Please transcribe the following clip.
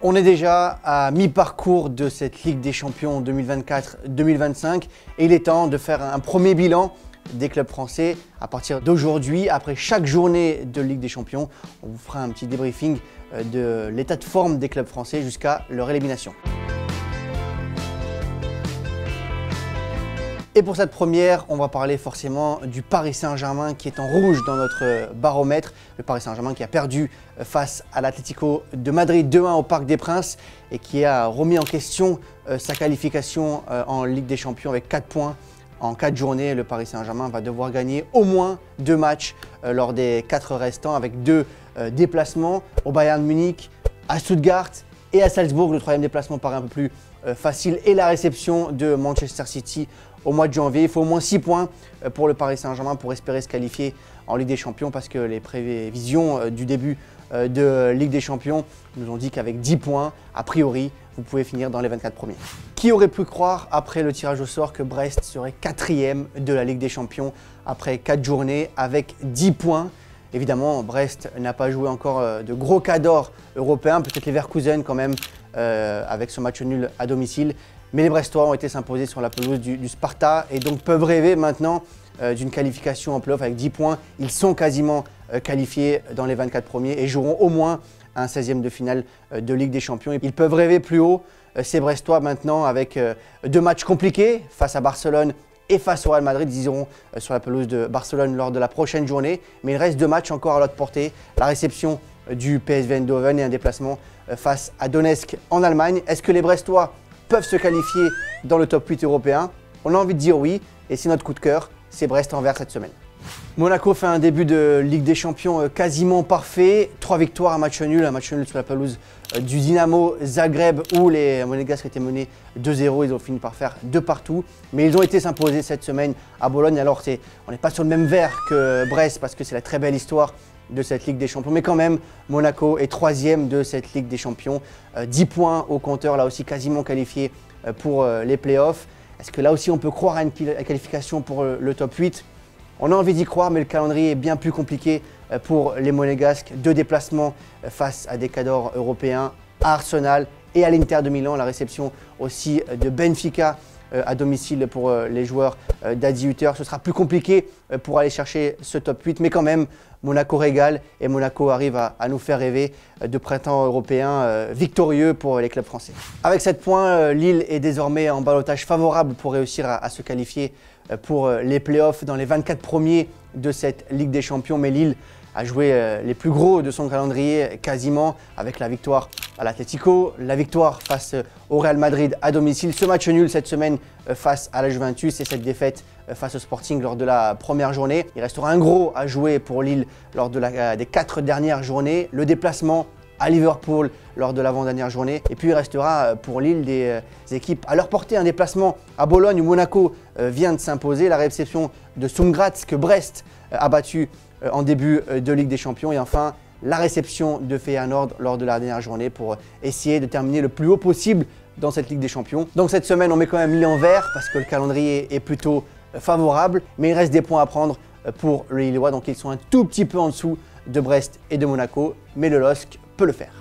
On est déjà à mi-parcours de cette Ligue des Champions 2024-2025 et il est temps de faire un premier bilan des clubs français à partir d'aujourd'hui. Après chaque journée de Ligue des Champions, on vous fera un petit débriefing de l'état de forme des clubs français jusqu'à leur élimination. Et pour cette première, on va parler forcément du Paris Saint-Germain qui est en rouge dans notre baromètre. Le Paris Saint-Germain qui a perdu face à l'Atlético de Madrid 2-1 au Parc des Princes et qui a remis en question sa qualification en Ligue des Champions avec 4 points. En 4 journées, le Paris Saint-Germain va devoir gagner au moins 2 matchs lors des 4 restants avec 2 déplacements au Bayern Munich, à Stuttgart et à Salzbourg. Le 3e déplacement paraît un peu plus facile et la réception de Manchester City au mois de janvier. Il faut au moins 6 points pour le Paris Saint-Germain pour espérer se qualifier en Ligue des Champions parce que les prévisions du début de Ligue des Champions nous ont dit qu'avec 10 points, a priori, vous pouvez finir dans les 24 premiers. Qui aurait pu croire après le tirage au sort que Brest serait 4e de la Ligue des Champions après 4 journées avec 10 points? Évidemment, Brest n'a pas joué encore de gros cas d'or européens, peut-être les Leverkusen quand même avec ce match nul à domicile. Mais les Brestois ont été s'imposer sur la pelouse du Sparta et donc peuvent rêver maintenant d'une qualification en play-off avec 10 points. Ils sont quasiment qualifiés dans les 24 premiers et joueront au moins un 16e de finale de Ligue des Champions. Ils peuvent rêver plus haut, ces Brestois maintenant avec 2 matchs compliqués face à Barcelone et face au Real Madrid. Ils iront sur la pelouse de Barcelone lors de la prochaine journée. Mais il reste 2 matchs encore à leur portée. La réception du PSV Eindhoven et un déplacement face à Donetsk en Allemagne. Est-ce que les Brestois peuvent se qualifier dans le top 8 européen? On a envie de dire oui. Et c'est notre coup de cœur, c'est Brest-Anvers cette semaine. Monaco fait un début de Ligue des Champions quasiment parfait. 3 victoires, un match nul sur la pelouse du Dynamo Zagreb où les Monégasques étaient menés 2-0. Ils ont fini par faire 2 partout. Mais ils ont été s'imposer cette semaine à Bologne. Alors on n'est pas sur le même verre que Brest parce que c'est la très belle histoire de cette Ligue des Champions. Mais quand même, Monaco est 3e de cette Ligue des Champions. 10 points au compteur, là aussi quasiment qualifié pour les playoffs. Est-ce que là aussi on peut croire à une qualification pour le top 8? On a envie d'y croire, mais le calendrier est bien plus compliqué pour les Monégasques. 2 déplacements face à des cadors européens, à Arsenal et à l'Inter de Milan. La réception aussi de Benfica à domicile pour les joueurs d'Adi Hutter. Ce sera plus compliqué pour aller chercher ce top 8, mais quand même, Monaco régale et Monaco arrive à nous faire rêver de printemps européen victorieux pour les clubs français. Avec 7 points, Lille est désormais en ballottage favorable pour réussir à se qualifier pour les playoffs dans les 24 premiers de cette Ligue des Champions. Mais Lille a joué les plus gros de son calendrier quasiment avec la victoire à l'Atlético, la victoire face au Real Madrid à domicile, ce match nul cette semaine face à la Juventus et cette défaite face au Sporting lors de la première journée. Il restera un gros à jouer pour Lille lors des 4 dernières journées. Le déplacement à Liverpool lors de l'avant-dernière journée. Et puis il restera pour Lille des équipes à leur portée. Un déplacement à Bologne où Monaco vient de s'imposer. La réception de Sturm Graz que Brest a battu en début de Ligue des Champions. Et enfin, la réception de Feyenoord lors de la dernière journée pour essayer de terminer le plus haut possible dans cette Ligue des Champions. Donc cette semaine, on met quand même Lille en vert parce que le calendrier est plutôt favorable. Mais il reste des points à prendre pour les Lillois. Donc ils sont un tout petit peu en dessous de Brest et de Monaco. Mais le LOSC peut le faire.